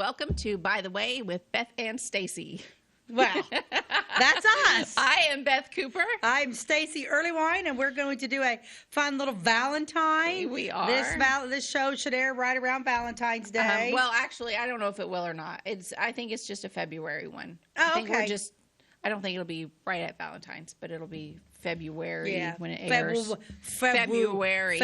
welcome to By the Way with Beth and Stacey. Well, that's us. I am Beth Cooper. I'm Stacey Earlywine, and we're going to do a fun little Valentine. We are. This show should air right around Valentine's Day. Well, actually, I don't know if it will or not. I think it's just a February one. Oh, I think okay. I don't think it'll be right at Valentine's, but it'll be February when it airs. February.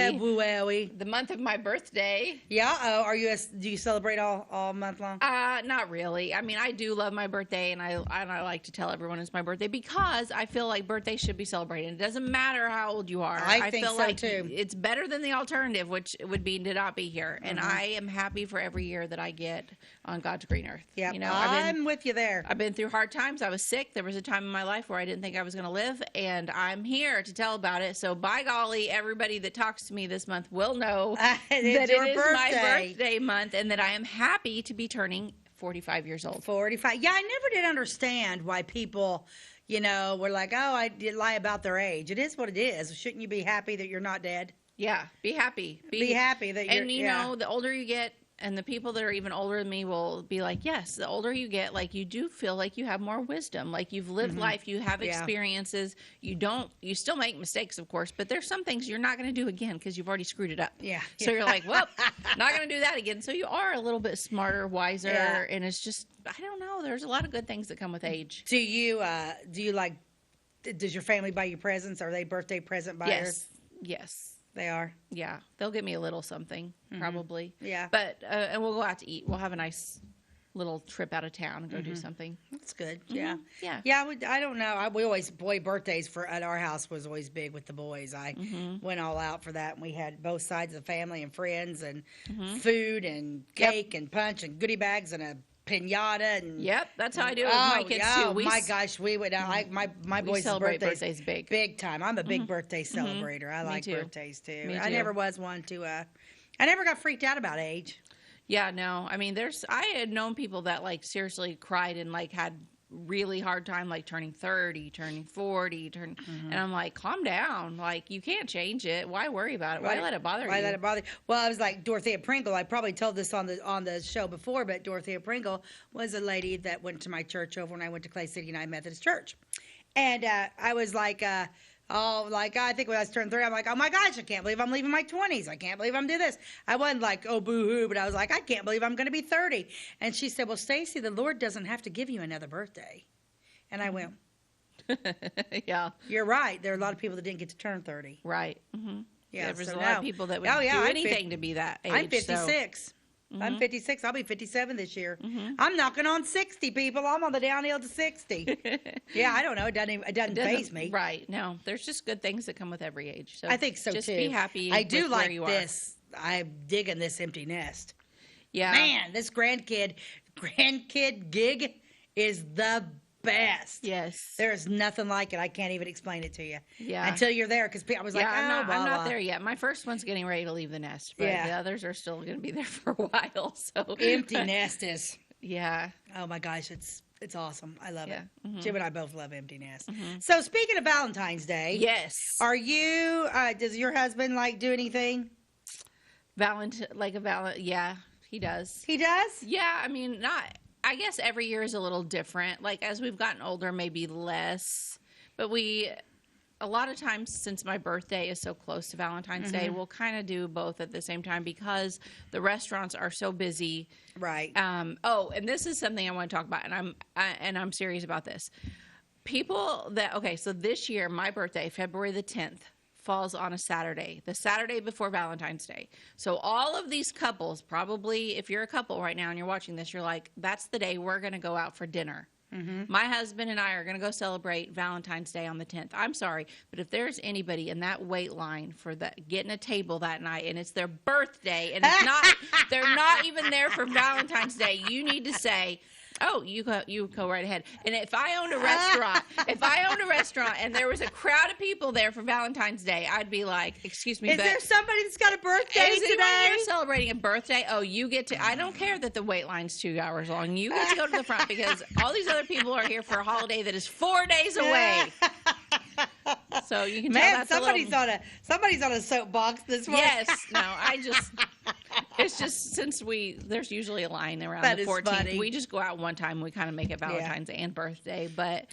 The month of my birthday. Yeah. Do you celebrate all month long? Not really. I mean, I do love my birthday, and I like to tell everyone it's my birthday because I feel like birthdays should be celebrated. It doesn't matter how old you are. I think feel so like too. It's better than the alternative, which would be to not be here. And I am happy for every year that I get on God's green earth. Yeah, you know, I'm with you there. I've been through hard times. I was sick. There was a time in my life where I didn't think I was going to live, and I'm here to tell about it. So, by golly, everybody that talks to me this month will know that it is my birthday month, and that I am happy to be turning 45 years old. 45. Yeah, I never did understand why people, were like, oh, I did lie about their age. It is what it is. Shouldn't you be happy that you're not dead? Yeah, be happy. Be happy that you're. And you know, the older you get, and the people that are even older than me will be like, yes, the older you get, like, you do feel like you have more wisdom. Like, you've lived life, you have experiences. You still make mistakes, of course, but there's some things you're not going to do again because you've already screwed it up. Yeah. So you're like, well, not going to do that again. So you are a little bit smarter, wiser, and it's just, I don't know. There's a lot of good things that come with age. Do you does your family buy you presents? Are they birthday present buyers? Yes. They are? Yeah. They'll get me a little something, probably. Yeah. But, and we'll go out to eat. We'll have a nice little trip out of town and go do something. That's good. Yeah. Yeah. Yeah, I don't know. We always, birthdays at our house was always big with the boys. I went all out for that. And we had both sides of the family and friends and food and cake and punch and goodie bags and a pinata and that's how I do it with my kids too. Oh my gosh, we would my boys' birthdays big time. I'm a big birthday celebrator. I like birthdays too. Me too. I never was one to I never got freaked out about age. Yeah, no. I mean, I had known people that like seriously cried and like had really hard time like turning 30, turning 40, and I'm like, calm down. Like, you can't change it. Why worry about it? Why let it bother you? Why let it bother you? Well, I was like Dorothea Pringle. I probably told this on the show before, but Dorothea Pringle was a lady that went to my church over when I went to Clay City United Methodist Church. And I was like, I think when I was turning 30, I'm like, oh my gosh, I can't believe I'm leaving my 20s. I can't believe I'm doing this. I wasn't like, oh, boo-hoo, but I was like, I can't believe I'm going to be 30. And she said, well, Stacey, the Lord doesn't have to give you another birthday. And I went, yeah. You're right. There are a lot of people that didn't get to turn 30. Right. Mm-hmm. Yeah, there's a lot of people that would do anything to be that age. I'm 56. So. I'm 56. I'll be 57 this year. I'm knocking on 60, people. I'm on the downhill to 60. Yeah, I don't know. It doesn't faze me. Right. No, there's just good things that come with every age. So I think so, just too. Just be happy I do with like where you this. I'm digging this empty nest. Yeah. Man, this grandkid gig is the best. Yes. There is nothing like it. I can't even explain it to you. Yeah. Until you're there, because I was like, I'm not there yet. My first one's getting ready to leave the nest, but the others are still going to be there for a while. So empty nest is. Yeah. Oh my gosh, it's awesome. I love it. Mm-hmm. Jim and I both love empty nest. So speaking of Valentine's Day, are you? Does your husband do anything? Yeah, he does. He does? Yeah, I mean, not. I guess every year is a little different. Like, as we've gotten older, maybe less. But a lot of times, since my birthday is so close to Valentine's Day, we'll kind of do both at the same time because the restaurants are so busy. Right. And this is something I want to talk about, and I'm serious about this. So this year, my birthday, February the 10th, falls on a Saturday, the Saturday before Valentine's Day. So all of these couples, probably if you're a couple right now and you're watching this, you're like, that's the day we're going to go out for dinner. My husband and I are going to go celebrate Valentine's Day on the 10th. I'm sorry, but if there's anybody in that wait line for getting a table that night and it's their birthday and they're not even there for Valentine's Day, you need to say, oh, you go right ahead. And if I owned a restaurant, and there was a crowd of people there for Valentine's Day, I'd be like, excuse me, is there somebody that's got a birthday today? You're celebrating a birthday? Oh, you get to. I don't care that the wait line's 2 hours long. You get to go to the front because all these other people are here for a holiday that is 4 days away. So you can tell that's somebody's on a soapbox this morning. Yes, no, It's just since there's usually a line around That the is 14th. funny. We just go out one time. We kind of make it Valentine's Day and birthday, but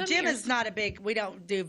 Jim is not a big, we don't do,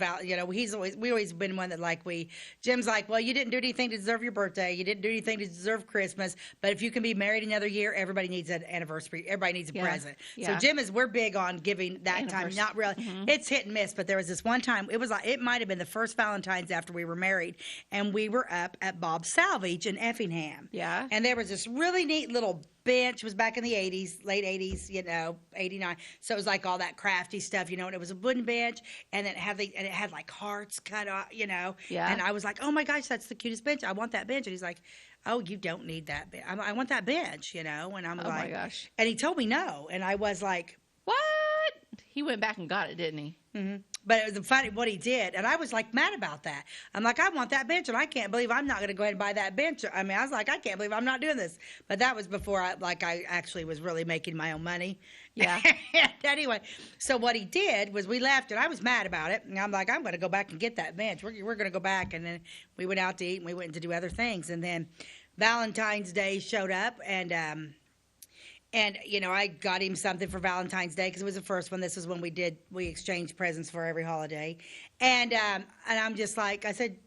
we always been one that Jim's like, well, you didn't do anything to deserve your birthday. You didn't do anything to deserve Christmas. But if you can be married another year, everybody needs an anniversary. Everybody needs a present. Yeah. So we're big on giving that time. Not really. It's hit and miss, but there was this one time, it might have been the first Valentine's after we were married. And we were up at Bob's Salvage in Effingham. Yeah. And there was this really neat little bench. It was back in the 80s, late 80s, 89. So it was like all that crafty stuff, and it was a wooden bench, and it had like hearts cut off, Yeah. And I was like, oh my gosh, that's the cutest bench. I want that bench. And he's like, oh, you don't need that bench. I want that bench, and I'm like, oh my gosh. And he told me no, and I was like, what? He went back and got it, didn't he? Mm-hmm. But it was funny what he did, and I was like mad about that. I'm like, I want that bench, and I can't believe I'm not going to go ahead and buy that bench. I mean, I was like, I can't believe I'm not doing this. But that was before I actually was really making my own money. Yeah. Anyway, so what he did was we left, and I was mad about it. And I'm like, I'm going to go back and get that bench. We're going to go back, and then we went out to eat, and we went to do other things, and then Valentine's Day showed up, and I got him something for Valentine's Day because it was the first one. This is when we exchanged presents for every holiday. And I'm just like, I said,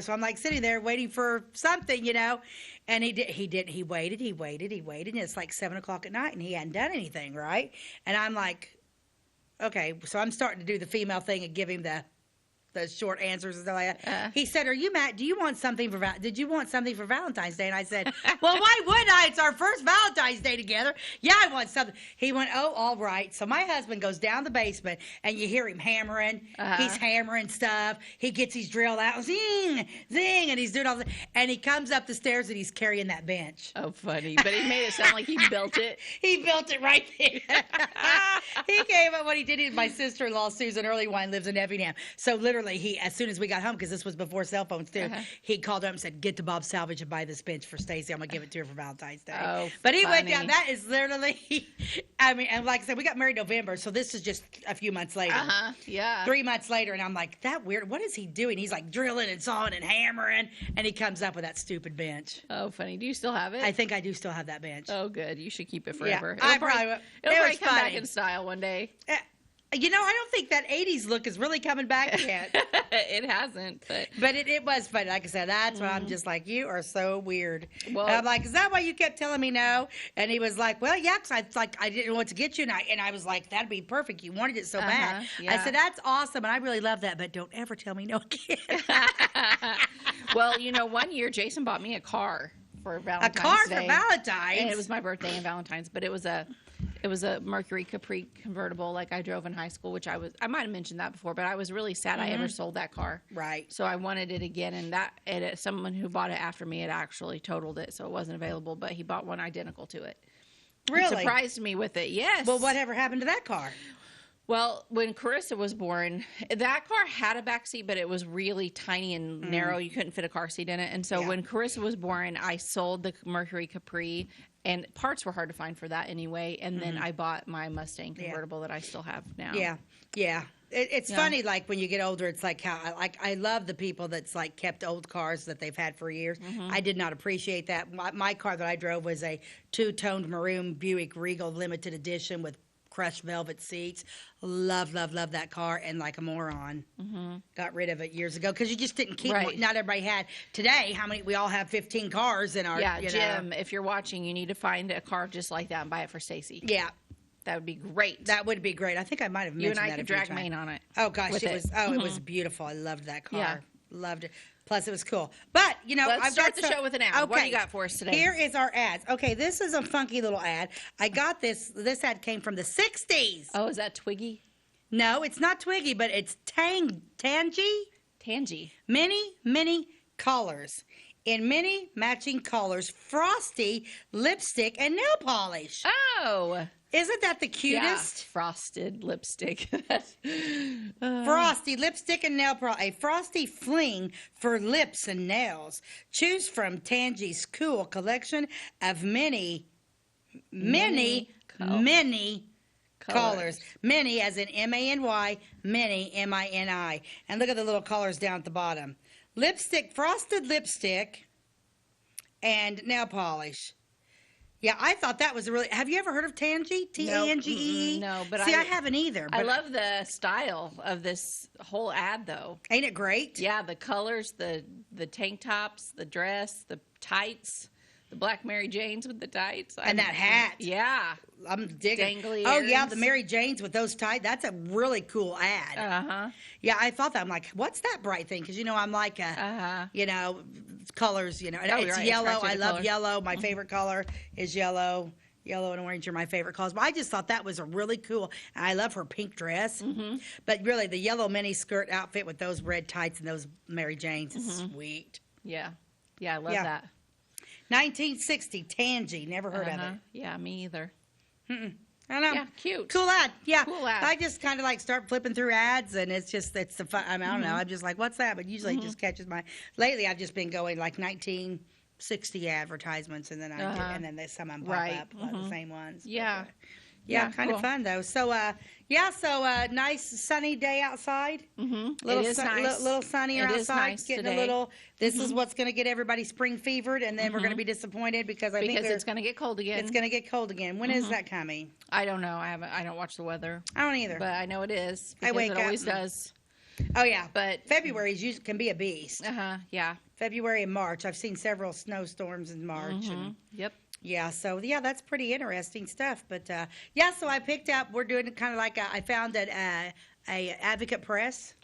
so I'm like sitting there waiting for something, and he waited, and it's like 7:00 at night, and he hadn't done anything, right? And I'm like, okay, so I'm starting to do the female thing and give him the short answers and stuff like that. He said, "Are you mad? Did you want something for Valentine's Day?" And I said, "Well, why wouldn't I? It's our first Valentine's Day together. Yeah, I want something." He went, "Oh, all right." So my husband goes down the basement, and you hear him hammering. He's hammering stuff. He gets his drill out, zing, zing, and he's doing all that. And he comes up the stairs, and he's carrying that bench. Oh, funny. But he made it sound like he built it. He built it right there. He came up, what he did, my sister-in-law, Susan Earlywine, lives in Effingham. So literally, he, as soon as we got home, because this was before cell phones too, he called up and said, "Get to Bob's Salvage and buy this bench for Stacey. I'm gonna give it to her for Valentine's Day." Oh, but he funny. went down. That is literally, I mean, and like I said, we got married November, so this is just a few months later. Yeah. 3 months later, and I'm like, that weird. What is he doing? He's like drilling and sawing and hammering, and he comes up with that stupid bench. Oh, funny. Do you still have it? I think I do still have that bench. Oh, good. You should keep it forever. Yeah, It'll probably come back in style one day. I don't think that 80s look is really coming back yet. It hasn't, but it was funny. Like I said, that's why I'm just like, you are so weird. Well, and I'm like, is that why you kept telling me no? And he was like, well, yeah, because I didn't know what to get you. And I was like, that'd be perfect. You wanted it so bad. Yeah. I said, that's awesome. And I really love that. But don't ever tell me no again. Well, 1 year Jason bought me a car for Valentine's A car Day. for Valentine's? And it was my birthday and Valentine's, but it was a Mercury Capri convertible like I drove in high school, which I might have mentioned that before, but I was really sad I ever sold that car. Right. So I wanted it again, and someone who bought it after me had actually totaled it, so it wasn't available, but he bought one identical to it. Really? And surprised me with it, yes. Well, whatever happened to that car? Well, when Carissa was born, that car had a back seat, but it was really tiny and narrow. You couldn't fit a car seat in it. And so when Carissa was born, I sold the Mercury Capri, and parts were hard to find for that anyway. And then I bought my Mustang convertible that I still have now. Yeah, yeah. It's funny, like when you get older, it's like how I love the people that's like kept old cars that they've had for years. I did not appreciate that. My car that I drove was a two-toned maroon Buick Regal limited edition with crushed velvet seats. Love that car, and like a moron, got rid of it years ago because you just didn't keep. Right. Not everybody had. Today, how many? We all have 15 cars in our. Yeah, Jim, if you're watching, you need to find a car just like that and buy it for Stacey. Yeah. That would be great. That would be great. I think I might have mentioned that. You and I could drag Maine on it. Oh gosh, it was. Oh, it was beautiful. I loved that car. Loved it. Plus, it was cool. But let's I've start got the show with an ad. Okay. What do you got for us today? Here is our ads. Okay, this is a funky little ad. I got this. This ad came from the '60s. Oh, is that Twiggy? No, it's not Twiggy, but it's Tangy. Many colors. In many matching colors, frosty lipstick and nail polish. Oh. Isn't that the cutest? Yeah, frosted lipstick. Frosty lipstick and nail polish. A frosty fling for lips and nails. Choose from Tangy's cool collection of many colors. Many as in M-A-N-Y, many M-I-N-I. And look at the little colors down at the bottom. Frosted lipstick and nail polish. Yeah, I thought that was a really. Have you ever heard of Tangy? Tangee? No, but See, I haven't either. I But love the style of this whole ad, though. ain't it great? Yeah, the colors, the tank tops, the dress, the tights, the black Mary Janes with the tights, And that hat. Yeah. I'm digging. Dangly Oh yeah, earrings. the Mary Janes with those tight. That's a really cool ad. Uh-huh. Yeah, I thought that. I'm like, what's that bright thing? Because I'm like a, colors. And it's right, yellow. attracted I to love color. yellow. My favorite color is yellow. Yellow and orange are my favorite colors. But I just thought that was a really cool. And I love her pink dress. But really, the yellow mini skirt outfit with those red tights and those Mary Janes is sweet. Yeah. Yeah, I love Yeah. that. 1960 Tangy. Never heard of it. Yeah, me either. I don't know. Yeah, cute. Cool ad. Yeah. Cool ad. I just kind of like start flipping through ads, and it's the fun. I don't know. I'm just like, what's that? But usually it just catches my. Lately, I've just been going like 1960 advertisements, and then and then some of them pop Right. up, the same ones. Yeah. But, yeah, Yeah, kind cool. of fun though. So, nice sunny day outside. Mm-hmm. It is nice. Little sunnier It outside. is nice Getting today. a little. This is what's going to get everybody spring fevered, and then we're going to be disappointed because I think Because it's going to get cold again. it's going to get cold again. When is that coming? I don't know. I don't watch the weather, I don't either. but I know it is. I Because wake it up always and- does. Oh yeah, But February can be a beast. yeah. February and March. I've seen several snowstorms in March. And Yep. yeah, so yeah, that's pretty interesting stuff. But so I picked up. We're doing kind of like I found a Advocate Press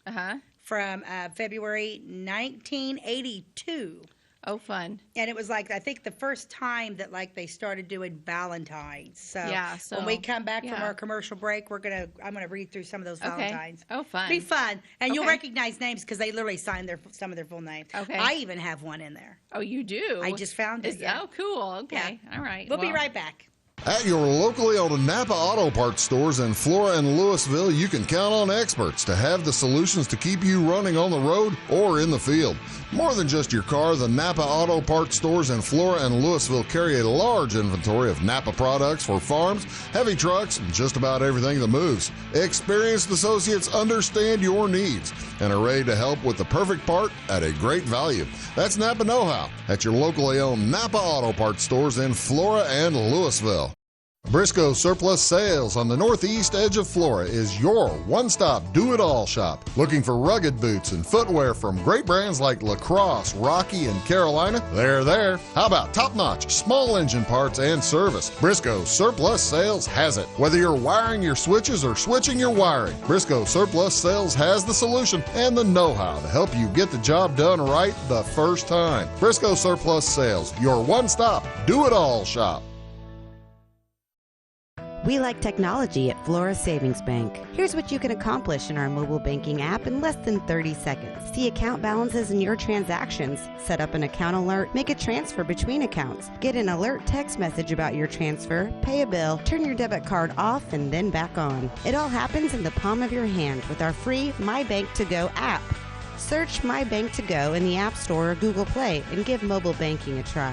from February 1982. Oh, fun. And it was like I think the first time that like they started doing Valentines. So Yeah, when we come back from yeah. our commercial break, I'm gonna read through some of those Okay. Valentines. Oh, fun. Be fun, and you'll Okay. recognize names because they literally signed some of their full names. Okay. I even have one in there. Oh, you do? I just found it. Yeah. Oh, cool. Okay. All right. We'll be Well, right back. At your locally owned Napa Auto Parts stores in Flora and Louisville, you can count on experts to have the solutions to keep you running on the road or in the field. More than just your car, the Napa Auto Parts stores in Flora and Louisville carry a large inventory of Napa products for farms, heavy trucks, and just about everything that moves. Experienced associates understand your needs and are ready to help with the perfect part at a great value. That's Napa Know-How at your locally owned Napa Auto Parts stores in Flora and Louisville. Briscoe Surplus Sales on the northeast edge of Flora is your one-stop do-it-all shop. Looking for rugged boots and footwear from great brands like Lacrosse, Rocky, and Carolina? They're there. How about top-notch small engine parts and service? Briscoe Surplus Sales has it. Whether you're wiring your switches or switching your wiring, Briscoe Surplus Sales has the solution and the know-how to help you get the job done right the first time. Briscoe Surplus Sales, your one-stop do-it-all shop. We like technology at Flora Savings Bank. Here's what you can accomplish in our mobile banking app in less than 30 seconds. See account balances in your transactions, set up an account alert, make a transfer between accounts, get an alert text message about your transfer, pay a bill, turn your debit card off and then back on. It all happens in the palm of your hand with our free My Bank to Go app. Search My Bank to Go in the App Store or Google Play and give mobile banking a try.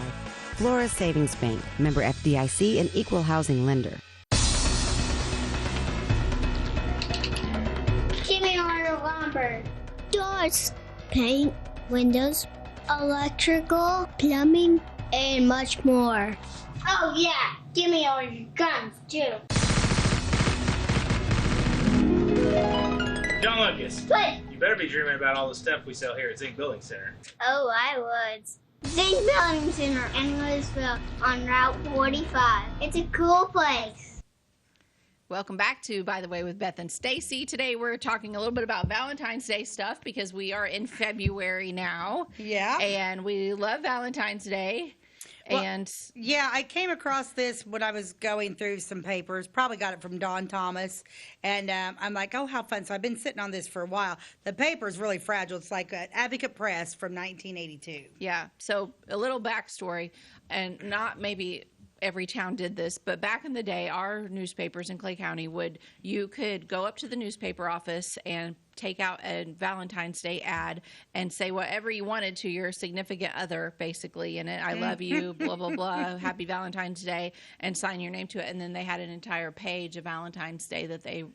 Flora Savings Bank, member FDIC and equal housing lender. Jimmy ordered lumber, doors, paint, windows, electrical, plumbing, and much more. Oh yeah, Jimmy ordered guns too. John Lucas, What? you better be dreaming about all the stuff we sell here at Zink Building Center. Oh, I would. Zink Building Center in Louisville on Route 45. It's a cool place. Welcome back to By the Way with Beth and Stacey. Today we're talking a little bit about Valentine's Day stuff because we are in February now. Yeah. And we love Valentine's Day. Well, and Yeah, I came across this when I was going through some papers. Probably got it from Don Thomas, and I'm like, oh, how fun! So I've been sitting on this for a while. The paper's really fragile. It's like an Advocate Press from 1982. yeah, so a little backstory, and not maybe every town did this, but back in the day, our newspapers in Clay County you could go up to the newspaper office and take out a Valentine's Day ad and say whatever you wanted to your significant other, basically, in it. I love you, blah, blah, blah, happy Valentine's Day, and sign your name to it. And then they had an entire page of Valentine's Day that they,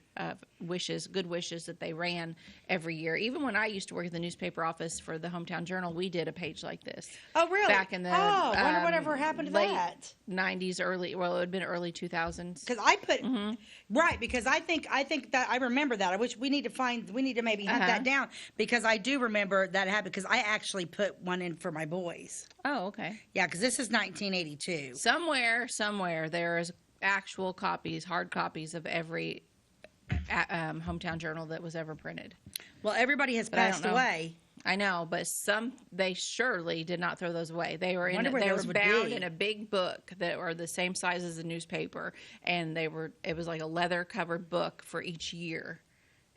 good wishes that they ran every year. Even when I used to work at the newspaper office for the Hometown Journal, we did a page like this. Oh, really? Back in the I wonder whatever happened to late that. 90s, it would have been early 2000s. Because I put right, because I think that I remember that. I wish we need to maybe hunt that down, because I do remember that happened, because I actually put one in for my boys. Oh, okay. Yeah, because this is 1982. Somewhere there is actual copies, hard copies of every Hometown Journal that was ever printed. Well, everybody has passed away. I know, but they surely did not throw those away. They were bound in a big book that were the same size as a newspaper, and it was like a leather covered book for each year,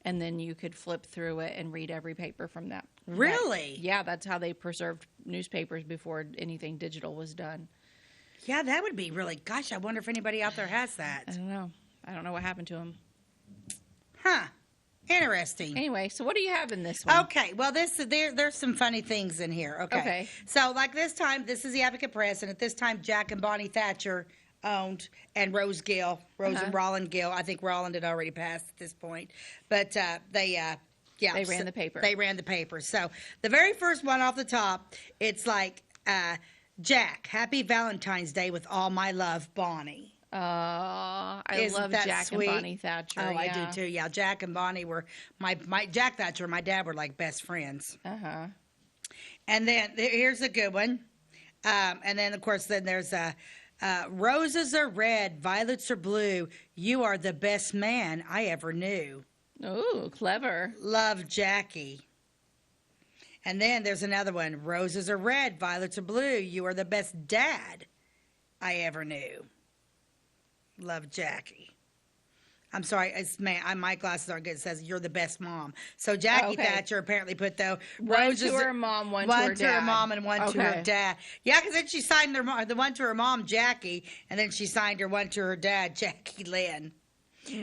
and then you could flip through it and read every paper from that. Really? Yeah, that's how they preserved newspapers before anything digital was done. Yeah, that would be really. Gosh, I wonder if anybody out there has that. I don't know what happened to them. Huh. Interesting. Anyway, so what do you have in this one? Okay, well, there's some funny things in here. Okay. So, like this time, this is the Advocate Press, and at this time, Jack and Bonnie Thatcher owned, and Rose and Roland Gill. I think Roland had already passed at this point, but they ran the paper. They ran the paper. So, the very first one off the top, it's like, Jack, happy Valentine's Day with all my love, Bonnie. I love Jack sweet? And Bonnie Thatcher. Oh, yeah. I do too. Yeah, Jack and Bonnie were my Jack Thatcher and my dad were like best friends. And then here's a good one. And then of course there's roses are red, violets are blue. You are the best man I ever knew. Ooh, clever. Love, Jackie. And then there's another one. Roses are red, violets are blue. You are the best dad I ever knew. Love, Jackie. I'm sorry, my glasses aren't good. It says you're the best mom. So Jackie Thatcher apparently put roses to her mom, one to her dad. One to her mom and one to her dad. Yeah, because then she signed the one to her mom, Jackie, and then she signed her one to her dad, Jackie Lynn.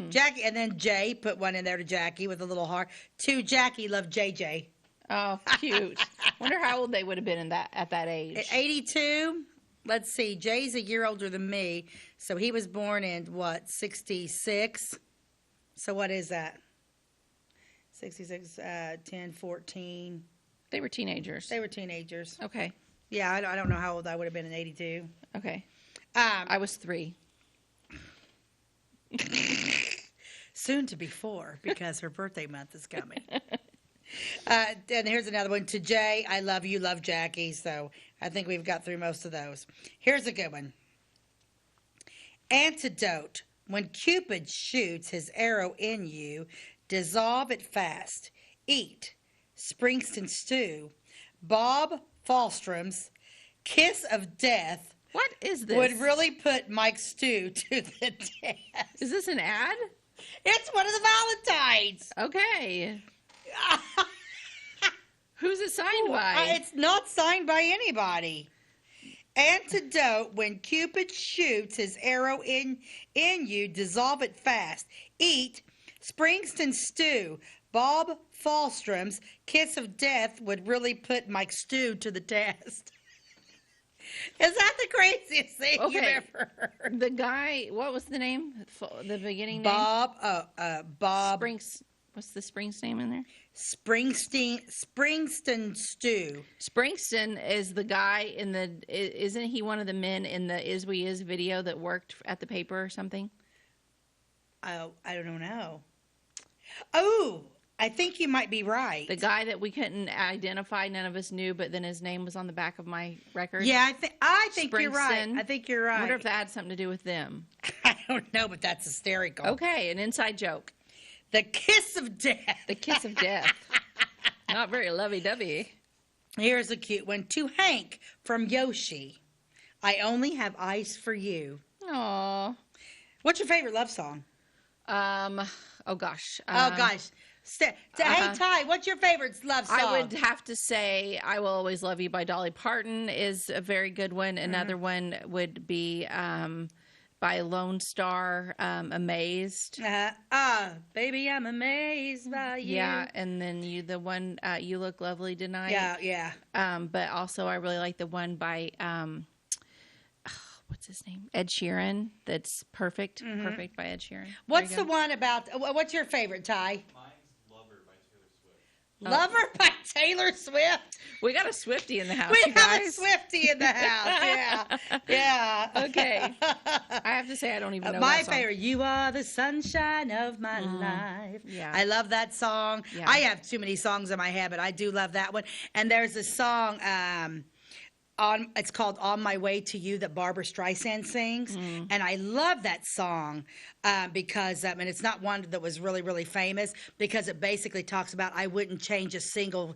Jackie, and then Jay put one in there to Jackie with a little heart. To Jackie, love JJ. Oh, cute. Wonder how old they would have been at that age. 82. Let's see. Jay's a year older than me, so he was born in, 66? So what is that? 66, 10, 14. They were teenagers. Okay. Yeah, I don't know how old I would have been in 82. Okay. I was 3. Soon to be 4, because her birthday month is coming. And here's another one. To Jay, I love you, love Jackie. So I think we've got through most of those. Here's a good one. Antidote. When Cupid shoots his arrow in you, dissolve it fast. Eat. Springsteen stew. Bob Falstrom's kiss of death. What is this? Would really put Mike Stew to the test. Is this an ad? It's one of the Valentines. Okay. Who's it signed by? It's not signed by anybody. Antidote. When Cupid shoots his arrow in you, dissolve it fast. Eat. Springsteen stew. Bob Falstrom's kiss of death would really put Mike Stew to the test. Is that the craziest thing you've ever heard? The guy, what was the name? The beginning name? Bob. What's the Springs name in there? Springsteen stew. Springsteen is the guy isn't he one of the men in the Is We Is video that worked at the paper or something? Oh, I don't know. Oh, I think you might be right. The guy that we couldn't identify, none of us knew, but then his name was on the back of my record. Yeah, I think you're right. I think you're right. I wonder if that had something to do with them. I don't know, but that's hysterical. Okay, an inside joke. The kiss of death. The kiss of death. Not very lovey-dovey. Here's a cute one. To Hank from Yoshi. I only have eyes for you. Aww. What's your favorite love song? Oh gosh. Hey, Ty, what's your favorite love song? I would have to say I Will Always Love You by Dolly Parton is a very good one. Another one would be by Lone Star, Amazed. Baby, I'm amazed by you. Yeah, and then the one You Look Lovely Tonight. Yeah. But also I really like the one by what's his name? Ed Sheeran. That's Perfect. Perfect by Ed Sheeran. What's the one about? What's your favorite, Ty? Oh. Lover by Taylor Swift. We got a Swiftie in the house. We you have guys. a Swiftie in the house. Yeah. Okay. I have to say I don't even know my that song. favorite. You are the sunshine of my life. Yeah. I love that song. Yeah. I have too many songs in my head, but I do love that one. And there's a song. It's called "On My Way to You" that Barbara Streisand sings, and I love that song because it's not one that was really, really famous because it basically talks about I wouldn't change a single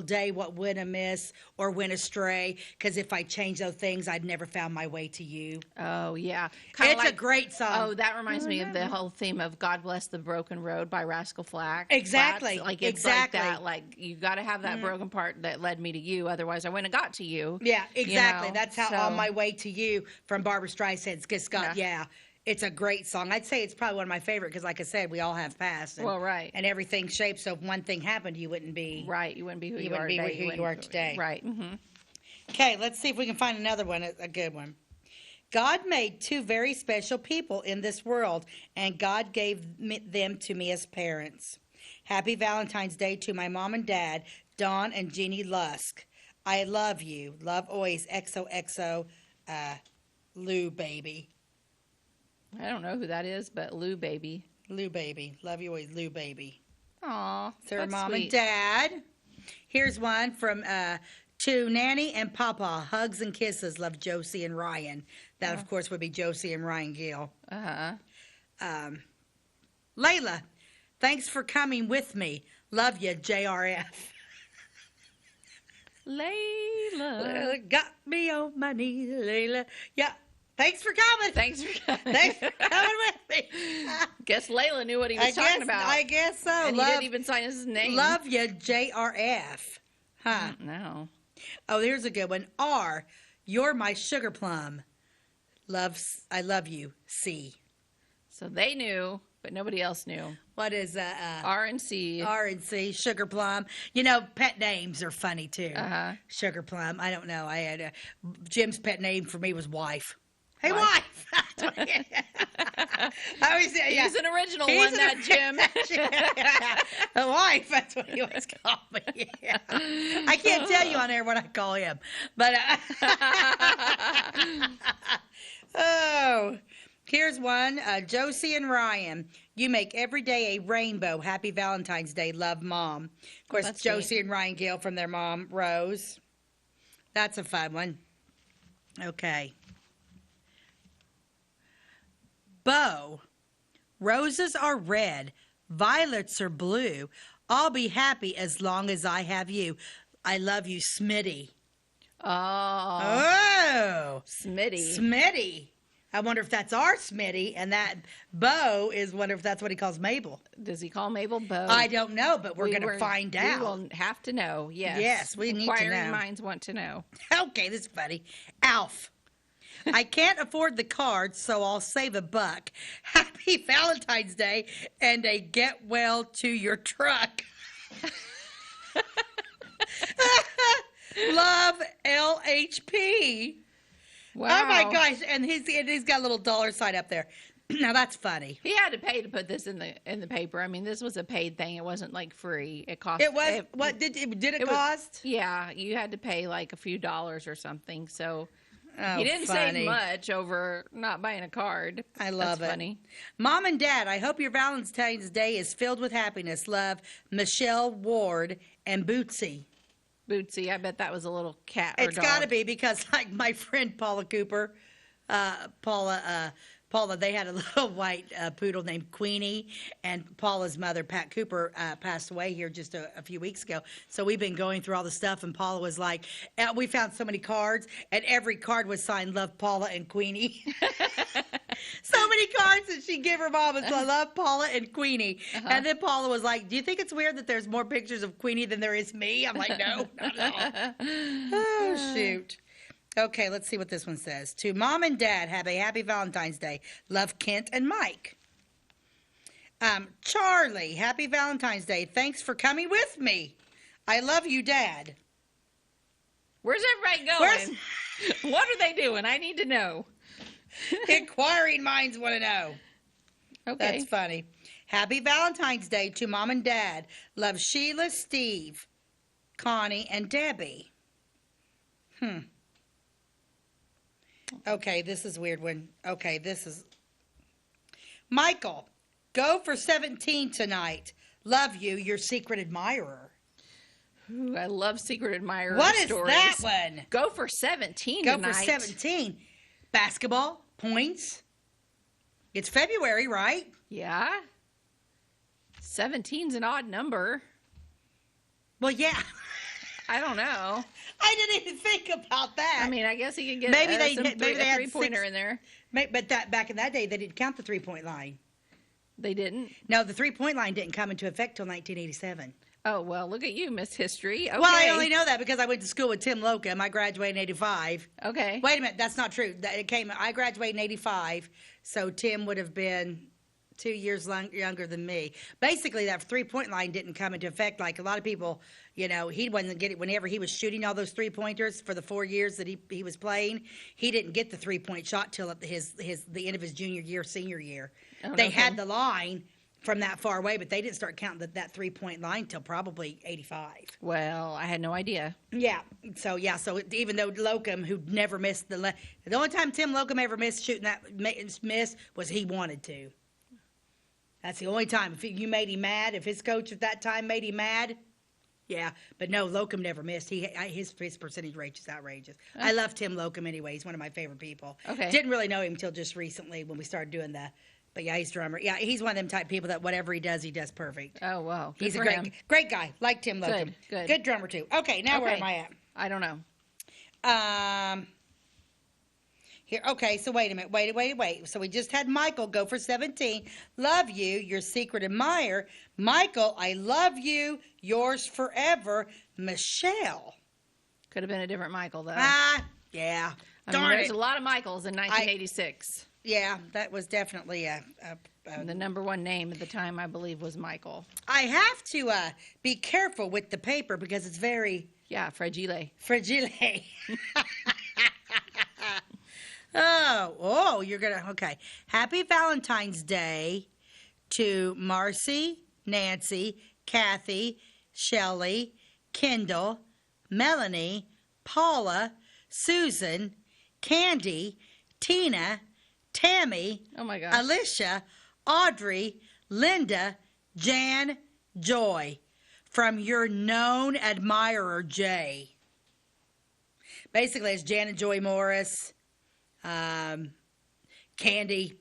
day what went amiss or went astray, because if I changed those things, I'd never found my way to you. Oh yeah, It's a great song. Oh, that reminds me of the whole theme of "God Bless the Broken Road" by Rascal Flatts. Exactly. Like it's Exactly. like that. Like you got to have that broken part that led me to you. Otherwise, I wouldn't have got to you. Yeah, exactly. You know? That's how So- "On My Way to You" from Barbara Streisand gets got. Yeah. It's a great song. I'd say it's probably one of my favorite because, like I said, we all have past. And, Well, right. And everything shaped. So if one thing happened, you wouldn't be. Right. You wouldn't be who you, wouldn't are be today. who you are today. Right. Mm-hmm. Okay, let's see if we can find another one, a good one. God made two very special people in this world, and God gave them to me as parents. Happy Valentine's Day to my mom and dad, Dawn and Jeannie Lusk. I love you. Love always. XOXO, Lou baby. I don't know who that is, but Lou baby. Lou baby. Love you always, Lou baby. Aw, So her that's mom sweet. and dad. Here's one from to Nanny and Papa. Hugs and kisses. Love Josie and Ryan. That, of course, would be Josie and Ryan Gill. Layla, thanks for coming with me. Love you, JRF. Layla. Got me on my knees, Layla. Yeah. Thanks for coming. Thanks for coming. Thanks for coming with me. Guess Layla knew what he was talking about. I guess so. And he didn't even sign his name. Love you, JRF. Huh. No. Oh, here's a good one. R, you're my sugar plum. I love you, C. So they knew, but nobody else knew. What is R and C. R and C, sugar plum. You know, pet names are funny too. Uh-huh. Sugar plum. I don't know. I had Jim's pet name for me was wife. Hey, Wife. wife. I always say, yeah. He's an original He's one, an that Jim. A wife, that's what he always called me. Yeah. I can't tell you on air what I call him. But, oh, here's one. Josie and Ryan, you make every day a rainbow. Happy Valentine's Day. Love, Mom. Of course, That's Josie and Ryan Gill from their mom, Rose. That's a fun one. Okay. Bo, roses are red, violets are blue. I'll be happy as long as I have you. I love you, Smitty. Oh, Oh, Smitty. Smitty. I wonder if that's our Smitty, and that Bo wonder if that's what he calls Mabel. Does he call Mabel Bo? I don't know, but we're going to find out. We will have to know. Yes. Yes, we need to Inquiring know. minds want to know. Okay, this is funny. Alf. I can't afford the card, so I'll save $1. Happy Valentine's Day and a get well to your truck. Love, LHP. Wow. Oh my gosh! And he's got a little dollar sign up there. Now that's funny. He had to pay to put this in the paper. I mean, this was a paid thing. It wasn't like free. It cost. It was what did it cost? Yeah, you had to pay like a few dollars or something. So Oh, he didn't funny. save much over not buying a card. I love That's it. Funny. Mom and Dad, I hope your Valentine's Day is filled with happiness. Love, Michelle Ward and Bootsy. Bootsy, I bet that was a little cat or It's dog. got to be because, like my friend Paula Cooper, Paula, they had a little white poodle named Queenie, and Paula's mother, Pat Cooper, passed away here just a few weeks ago. So we've been going through all the stuff, and Paula was like, we found so many cards, and every card was signed "Love Paula and Queenie." So many cards that she gave her mom was "I love Paula and Queenie." And then Paula was like, "Do you think it's weird that there's more pictures of Queenie than there is me?" I'm like, "No, not at all." Oh, shoot. Okay, let's see what this one says. To Mom and Dad, have a happy Valentine's Day. Love, Kent and Mike. Charlie, happy Valentine's Day. Thanks for coming with me. I love you, Dad. Where's everybody going? What are they doing? I need to know. Inquiring minds want to know. Okay. That's funny. Happy Valentine's Day to Mom and Dad. Love, Sheila, Steve, Connie, and Debbie. Okay, this is a weird one. Okay, this is... Michael, go for 17 tonight. Love you, your secret admirer. Ooh, I love secret admirer What is stories. that one? Go for 17 Go tonight. for 17. Basketball, points. It's February, right? Yeah. 17's an odd number. Well, yeah. I don't know. I didn't even think about that. I mean, I guess he could get Maybe they a had three-pointer 6. in there. But back in that day, they didn't count the three-point line. They didn't? No, the three-point line didn't come into effect till 1987. Oh, well, look at you, Miss History. Okay. Well, I only know that because I went to school with Tim Locum. I graduated in 85. Okay. Wait a minute, that's not true. I graduated in 85, so Tim would have been 2 years younger than me. Basically, that three-point line didn't come into effect. Like a lot of people, he wasn't getting, whenever he was shooting all those three-pointers for the 4 years that he was playing, he didn't get the three-point shot till at the end of his junior year, senior year. Oh, they okay. had the line from that far away, but they didn't start counting that three-point line till probably 85. Well, I had no idea. Yeah. So even though Locum, who never missed the only time Tim Locum ever missed shooting that miss was he wanted to. That's the only time. If you made him mad, if his coach at that time made him mad, yeah. But no, Locum never missed. His percentage rate is outrageous. I love Tim Locum anyway. He's one of my favorite people. Okay. Didn't really know him until just recently when we started doing but yeah, he's a drummer. Yeah, he's one of them type people that whatever he does perfect. Oh, wow. Good He's a for him. great guy. Like Tim Locum. Good. Drummer too. Okay, now where am I at? I don't know. Here, okay, so wait a minute. Wait. So we just had Michael go for 17. Love you, your secret admirer. Michael, I love you, yours forever, Michelle. Could have been a different Michael, though. Yeah. I mean, there's a lot of Michaels in 1986. Yeah, that was definitely The number one name at the time, I believe, was Michael. I have to be careful with the paper because it's very... Yeah, fragile. Fragile. Oh, you're going to... Okay. Happy Valentine's Day to Marcy, Nancy, Kathy, Shelley, Kendall, Melanie, Paula, Susan, Candy, Tina, Tammy, Oh, my gosh. Alicia, Audrey, Linda, Jan, Joy, from your known admirer, Jay. Basically, it's Jan and Joy Morris, Candy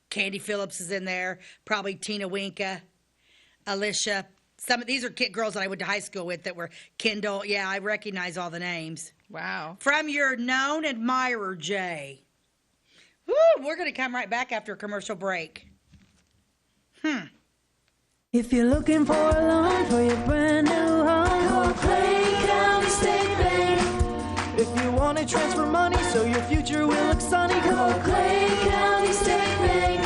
Phillips is in there, probably Tina Winka, Alicia. Some of these are girls that I went to high school with that were Kendall. Yeah, I recognize all the names. Wow. From your known admirer, Jay. Woo, we're going to come right back after a commercial break. If you're looking for a loan for your brand new home, call Clay County State Bank. If you want to transfer money so your future will look sunny, call Clay County State Bank.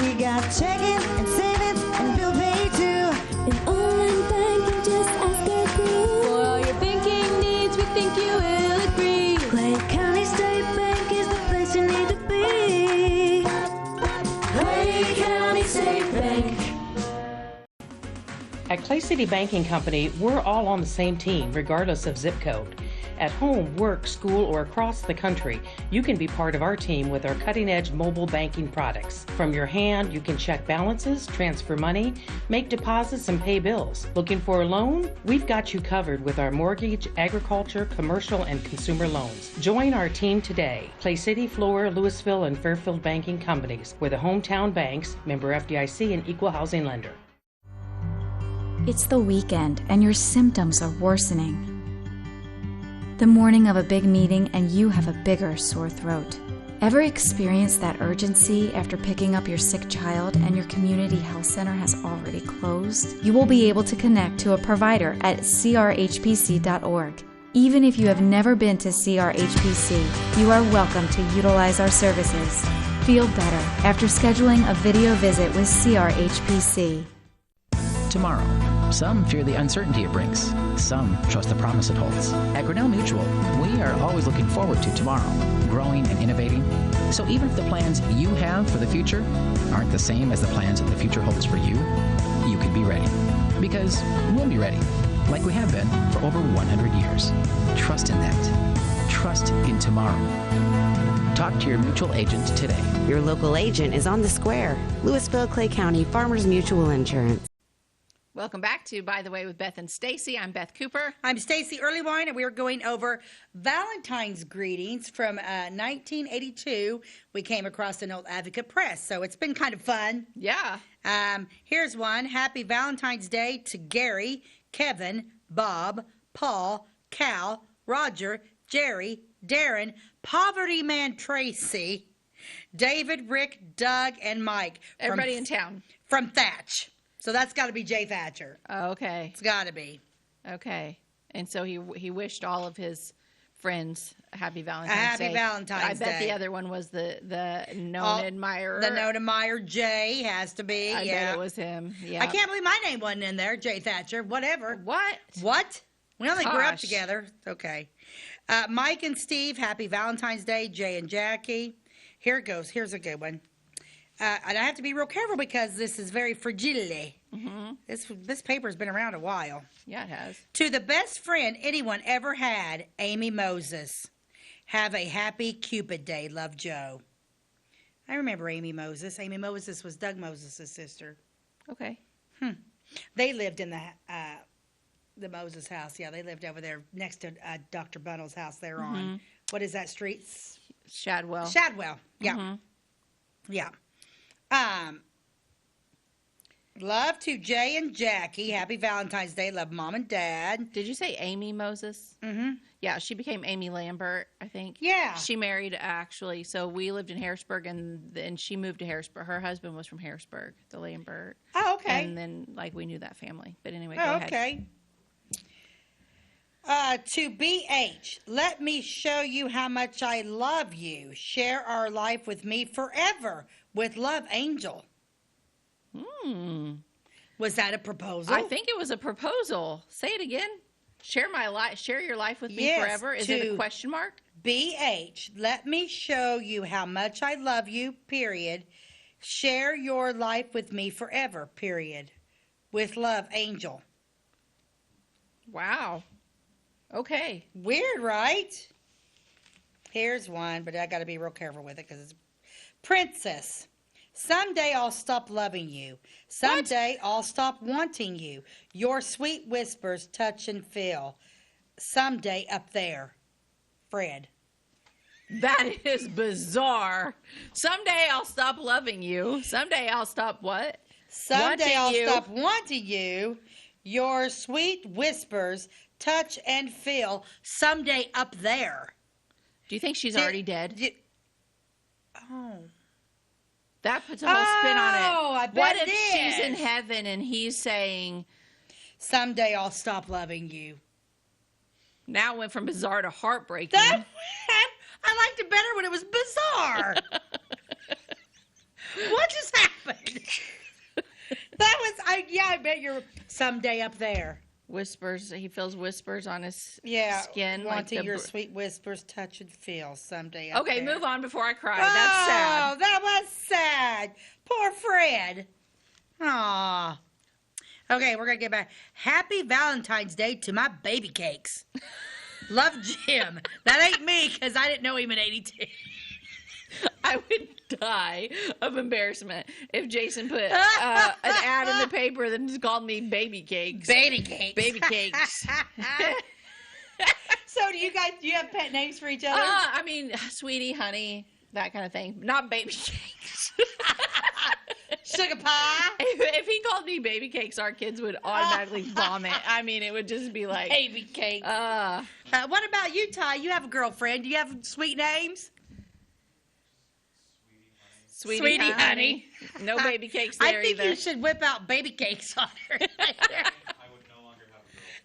We got checking and savings and bill pay too. An online banking, just ask our crew. For all your banking needs, we think you will agree. Clay County State Bank is the place you need to be. Clay County State Bank. At Clay City Banking Company, we're all on the same team, regardless of zip code. At home, work, school, or across the country, you can be part of our team with our cutting-edge mobile banking products. From your hand, you can check balances, transfer money, make deposits, and pay bills. Looking for a loan? We've got you covered with our mortgage, agriculture, commercial, and consumer loans. Join our team today. Clay City, Flora, Louisville, and Fairfield Banking Companies. We're the hometown banks, member FDIC, and equal housing lender. It's the weekend and your symptoms are worsening. The morning of a big meeting and you have a bigger sore throat. Ever experienced that urgency after picking up your sick child and your community health center has already closed? You will be able to connect to a provider at crhpc.org. Even if you have never been to CRHPC, you are welcome to utilize our services. Feel better after scheduling a video visit with CRHPC. Tomorrow. Some fear the uncertainty it brings. Some trust the promise it holds. At Grinnell Mutual, we are always looking forward to tomorrow, growing and innovating. So even if the plans you have for the future aren't the same as the plans that the future holds for you, you can be ready. Because we'll be ready, like we have been for over 100 years. Trust in that. Trust in tomorrow. Talk to your mutual agent today. Your local agent is on the square. Louisville, Clay County, Farmers Mutual Insurance. Welcome back to By the Way with Beth and Stacey. I'm Beth Cooper. I'm Stacey Earlywine, and we are going over Valentine's greetings from 1982. We came across an old Advocate Press, so it's been kind of fun. Yeah. Here's one. Happy Valentine's Day to Gary, Kevin, Bob, Paul, Cal, Roger, Jerry, Darren, Poverty Man Tracy, David, Rick, Doug, and Mike. Everybody in town. From Thatch. So that's got to be Jay Thatcher. Oh, okay. It's got to be. Okay. And so he wished all of his friends a happy Valentine's Day. Happy Valentine's Day. I bet the other one was the known admirer. The known admirer, Jay, has to be. I bet it was him. Yeah. I can't believe my name wasn't in there, Jay Thatcher. Whatever. What? We only grew up Gosh. together. Okay. Mike and Steve, happy Valentine's Day. Jay and Jackie. Here it goes. Here's a good one. And I have to be real careful because this is very fragile. Mm-hmm. This paper's been around a while. Yeah, it has. To the best friend anyone ever had, Amy Moses. Have a happy Cupid Day. Love, Joe. I remember Amy Moses. Amy Moses was Doug Moses' sister. Okay. They lived in the Moses house. Yeah, they lived over there next to Dr. Bunnell's house there on, what is that street? Shadwell. Shadwell. Yeah. Yeah. Love to Jay and Jackie. Happy Valentine's Day. Love Mom and Dad. Did you say Amy Moses? Mm-hmm. Yeah, she became Amy Lambert, I think. Yeah. She married, actually, so we lived in Harrisburg, and then she moved to Harrisburg. Her husband was from Harrisburg, the Lambert. Oh, okay. And then, we knew that family. But anyway, go Oh, ahead. okay. To BH, let me show you how much I love you. Share our life with me forever. With love, Angel. Was that a proposal? I think it was a proposal. Say it again. Share your life with me forever. Is it a question mark? BH, let me show you how much I love you, period. Share your life with me forever, period. With love, Angel. Wow. Okay. Weird, right? Here's one, but I got to be real careful with it because it's Princess. Someday I'll stop loving you. Someday I'll stop wanting you. Your sweet whispers touch and feel. Someday up there. Fred. That is bizarre. Someday I'll stop loving you. Someday I'll stop what? Someday I'll stop wanting you. Your sweet whispers touch and feel. Someday up there. Do you think she's already dead? Oh. That puts a whole spin on it. Oh, I bet what it if she's in is. heaven and he's saying, someday I'll stop loving you. Now it went from bizarre to heartbreaking. I liked it better when it was bizarre. What just happened? I bet you're someday up there. Whispers. He feels whispers on his skin. Wanting your sweet whispers touch and feel someday up Okay, there. move on before I cry. Oh, That's sad. that was sad. Poor Fred. Aw. Okay, we're going to get back. Happy Valentine's Day to my baby cakes. Love, Jim. That ain't me because I didn't know him in 82. I would die of embarrassment if Jason put an ad in the paper that just called me baby cakes. Baby cakes. Baby cakes. So do you have pet names for each other? I mean, sweetie, honey, that kind of thing. Not baby cakes. Sugar pie. If he called me baby cakes, our kids would automatically vomit. I mean, it would just be like baby cakes. What about you, Ty? You have a girlfriend. Do you have sweet names? Sweetie honey. No baby cakes there I think either. you should whip out baby cakes on her. I would no longer have a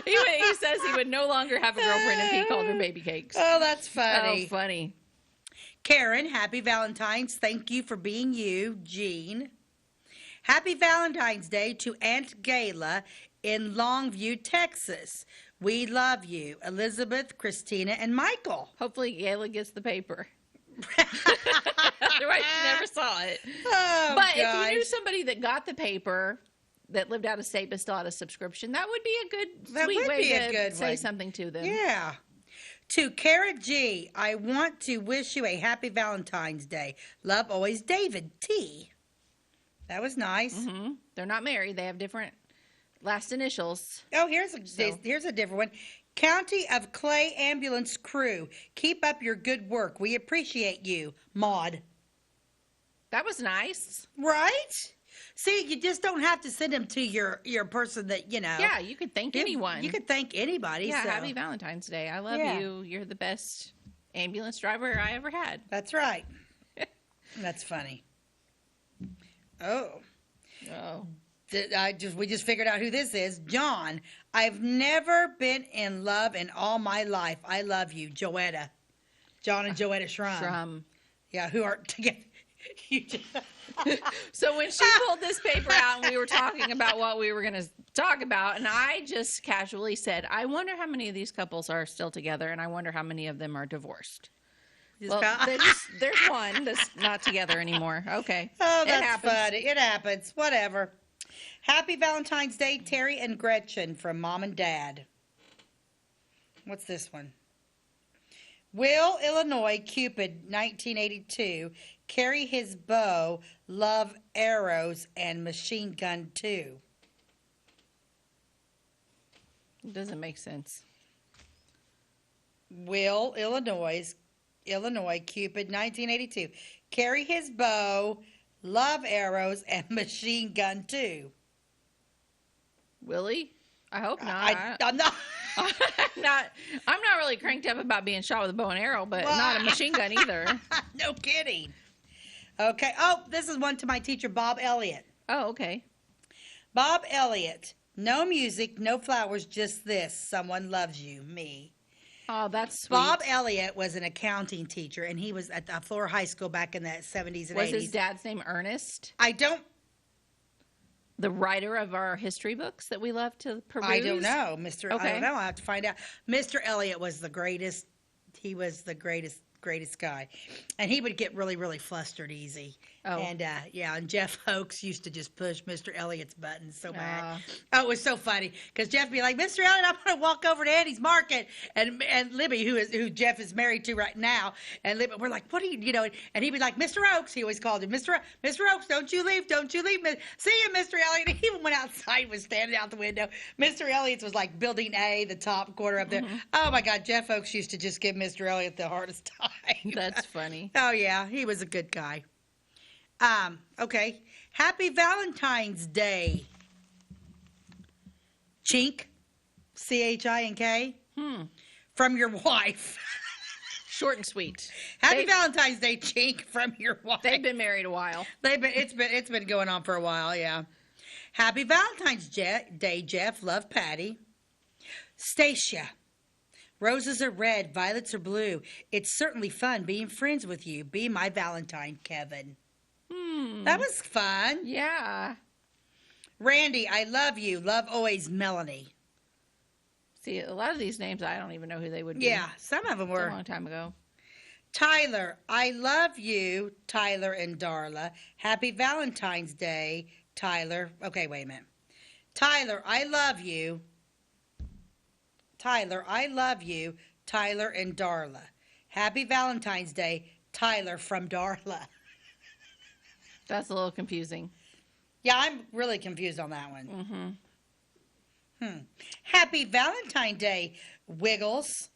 He says he would no longer have a girlfriend if he called her baby cakes. Oh, that's funny. Oh, funny. Karen, happy Valentine's. Thank you for being you. Jean. Happy Valentine's Day to Aunt Gayla in Longview, Texas. We love you. Elizabeth, Christina, and Michael. Hopefully Gayla gets the paper. Otherwise, she never saw it. Oh, but gosh. if you knew somebody that got the paper that lived out of state but still had a subscription, that would be a good, sweet way to say something to them. Yeah. To Kara G, I want to wish you a happy Valentine's Day. Love always, David T. That was nice. Mm-hmm. They're not married. They have different last initials. Oh, here's a different one. County of Clay Ambulance Crew, keep up your good work. We appreciate you, Maud. That was nice. Right? See, you just don't have to send them to your person that, you know. Yeah, you could thank anyone. You could thank anybody. Yeah, so. happy Valentine's Day. I love you. You're the best ambulance driver I ever had. That's right. That's funny. Oh. We just figured out who this is. John, I've never been in love in all my life. I love you, Joetta. John and Joetta Schrum. Yeah, who aren't together. So when she pulled this paper out and we were talking about what we were going to talk about, and I just casually said, I wonder how many of these couples are still together, and I wonder how many of them are divorced. Well, there's one that's not together anymore. Okay. Oh, that's funny. It happens. Whatever. Happy Valentine's Day, Terry and Gretchen from Mom and Dad. What's this one? Will, Illinois, Cupid, 1982. Carry his bow, love arrows, and machine gun too. It doesn't make sense. Will, Illinois, Cupid, 1982. Carry his bow, love arrows, and machine gun too. Willie? I hope not. I'm not. I'm not really cranked up about being shot with a bow and arrow, but not a machine gun either. No kidding. Okay. Oh, this is one to my teacher, Bob Elliott. Oh, okay. Bob Elliott. No music, no flowers, just this. Someone loves you, me. Oh, that's sweet. Bob Elliott was an accounting teacher, and he was at the Florida High School back in the 70s and 80s. Was his dad's name Ernest? The writer of our history books that we love to peruse? I don't know, Okay. I don't know. I have to find out. Mr. Elliott was the greatest. He was the greatest guy, and he would get really, really flustered easy. Oh. And and Jeff Oakes used to just push Mr. Elliott's buttons so bad. Oh, it was so funny because Jeff would be like, "Mr. Elliott, I'm going to walk over to Annie's Market," and Libby, who Jeff is married to right now, and Libby, we're like, "What are you know?" And he'd be like, "Mr. Oakes," he always called him, "Mr. Oakes, don't you leave, see you, Mr. Elliott." And he even went outside, was standing out the window. Mr. Elliott's was like Building A, the top quarter up there. Mm-hmm. Oh my God, Jeff Oakes used to just give Mr. Elliott the hardest time. That's funny. Oh yeah, he was a good guy. Okay. Happy Valentine's Day. Chink. C-H-I-N-K. From your wife. Short and sweet. Happy Valentine's Day, Chink, from your wife. They've been married a while. It's been going on for a while, yeah. Happy Valentine's Day, Jeff. Love, Patty. Stacia. Roses are red, violets are blue. It's certainly fun being friends with you. Be my Valentine, Kevin. That was fun. Yeah. Randy, I love you. Love always, Melanie. See, a lot of these names, I don't even know who they would be. Yeah, some of them were. A long time ago. Tyler, I love you, Tyler and Darla. Happy Valentine's Day, Tyler. Okay, wait a minute. Tyler, I love you. Tyler, I love you, Tyler and Darla. Happy Valentine's Day, Tyler from Darla. That's a little confusing. Yeah, I'm really confused on that one. Happy Valentine's Day, Wiggles.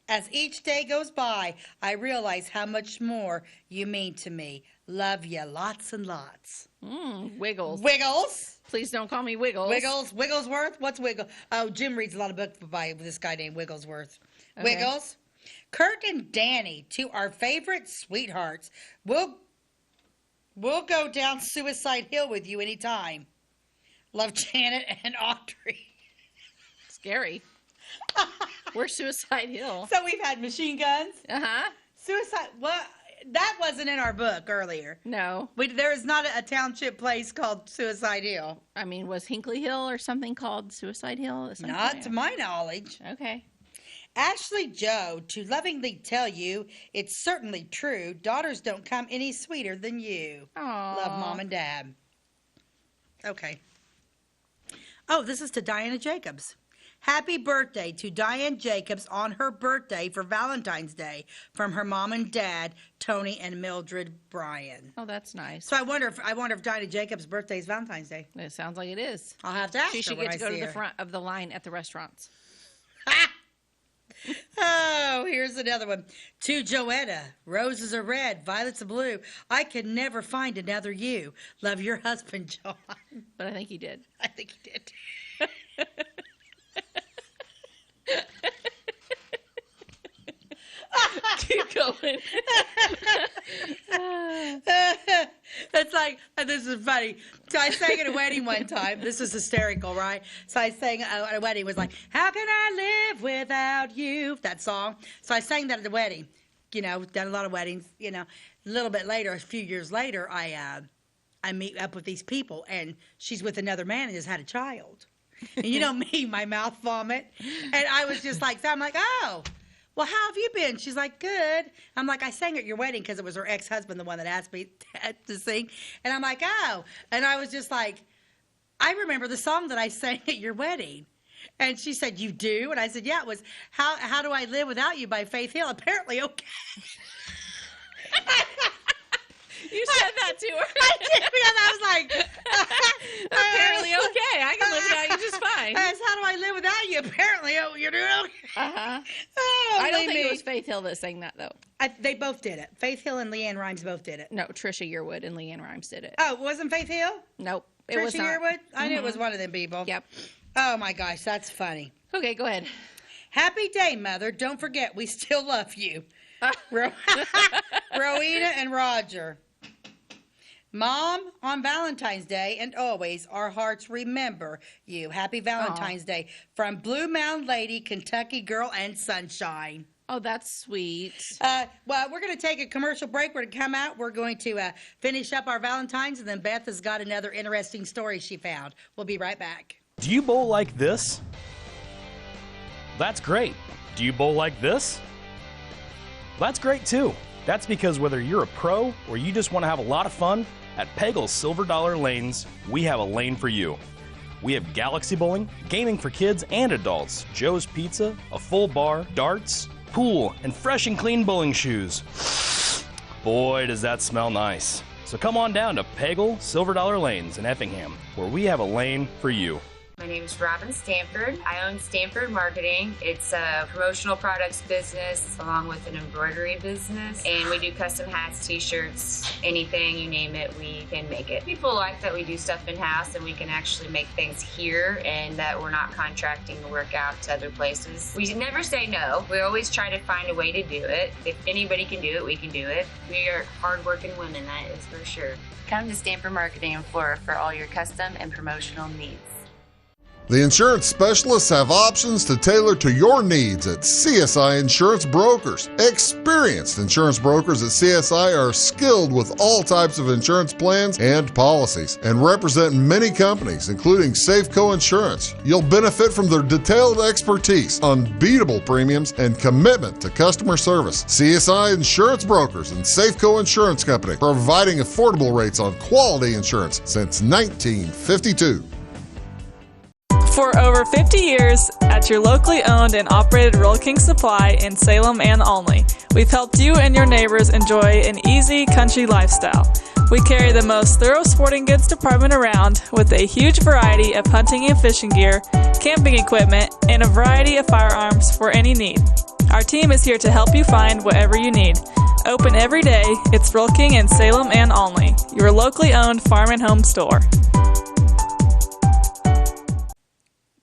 As each day goes by, I realize how much more you mean to me. Love you lots and lots. Wiggles. Wiggles. Please don't call me Wiggles. Wiggles. Wigglesworth? What's Wiggle? Oh, Jim reads a lot of books by this guy named Wigglesworth. Okay. Wiggles. Kurt and Danny, to our favorite sweethearts. We'll go down Suicide Hill with you anytime. Love, Janet and Audrey. Scary. We're Suicide Hill. So we've had machine guns. Uh-huh. Suicide. Well, that wasn't in our book earlier. No. There is not a township place called Suicide Hill. I mean, was Hinkley Hill or something called Suicide Hill? Not to my knowledge. Okay. Ashley Joe, to lovingly tell you, it's certainly true. Daughters don't come any sweeter than you. Aww. Love, Mom and Dad. Okay. Oh, this is to Diana Jacobs. Happy birthday to Diane Jacobs on her birthday for Valentine's Day from her mom and dad, Tony and Mildred Bryan. Oh, that's nice. So I wonder if Diana Jacobs' birthday is Valentine's Day. It sounds like it is. I'll have to ask She her should when get I to go to see the her. front of the line at the restaurants. Oh, here's another one. To Joetta, roses are red, violets are blue. I can never find another you. Love your husband, John. But I think he did. I think he did. Keep going. It's like, this is funny. So I sang at a wedding one time. This is hysterical, right? So I sang at a wedding. It was like, how can I live without you? That song. So I sang that at the wedding. You know, done a lot of weddings. You know, a little bit later, a few years later, I meet up with these people, and she's with another man and has had a child. And you know me, my mouth vomit. And I was just like, so I'm like, oh. Well, how have you been? She's like, good. I'm like, I sang at your wedding because it was her ex-husband, the one that asked me to sing. And I'm like, oh. And I was just like, I remember the song that I sang at your wedding. And she said, you do? And I said, yeah, it was How Do I Live Without You by Faith Hill. Apparently, okay. You said that to her. I did, because I was like, apparently okay. I can live without you just fine. That's How Do I Live Without You? Apparently, oh, you're doing okay. Uh-huh. Oh, I don't think it was Faith Hill that sang that, though. They both did it. Faith Hill and Leanne Rimes both did it. No, Trisha Yearwood and Leanne Rimes did it. Oh, wasn't Faith Hill? Nope. It Trisha was not. Yearwood? I knew it was one of them people. Yep. Oh, my gosh, that's funny. Okay, go ahead. Happy day, Mother. Don't forget, we still love you. Rowena and Roger. Mom, on Valentine's Day and always, our hearts remember you. Happy Valentine's Day from Blue Mound Lady, Kentucky Girl, and Sunshine. Oh, that's sweet. Well, we're going to take a commercial break. We're going to come out. We're going to finish up our Valentines, and then Beth has got another interesting story she found. We'll be right back. Do you bowl like this? That's great. Do you bowl like this? That's great too. That's because whether you're a pro or you just want to have a lot of fun, at Pegel's Silver Dollar Lanes, we have a lane for you. We have galaxy bowling, gaming for kids and adults, Joe's Pizza, a full bar, darts, pool, and fresh and clean bowling shoes. Boy, does that smell nice. So come on down to Pegel Silver Dollar Lanes in Effingham, where we have a lane for you. My name is Robin Stanford. I own Stanford Marketing. It's a promotional products business along with an embroidery business. And we do custom hats, t-shirts, anything, you name it, we can make it. People like that we do stuff in-house and we can actually make things here and that we're not contracting the work out to other places. We never say no. We always try to find a way to do it. If anybody can do it, we can do it. We are hardworking women, that is for sure. Come to Stanford Marketing in Florida for all your custom and promotional needs. The insurance specialists have options to tailor to your needs at CSI Insurance Brokers. Experienced insurance brokers at CSI are skilled with all types of insurance plans and policies and represent many companies, including Safeco Insurance. You'll benefit from their detailed expertise, unbeatable premiums, and commitment to customer service. CSI Insurance Brokers and Safeco Insurance Company, providing affordable rates on quality insurance since 1952. For over 50 years, at your locally owned and operated Roll King Supply in Salem and Olney, we've helped you and your neighbors enjoy an easy country lifestyle. We carry the most thorough sporting goods department around with a huge variety of hunting and fishing gear, camping equipment, and a variety of firearms for any need. Our team is here to help you find whatever you need. Open every day, it's Roll King in Salem and Olney, your locally owned farm and home store.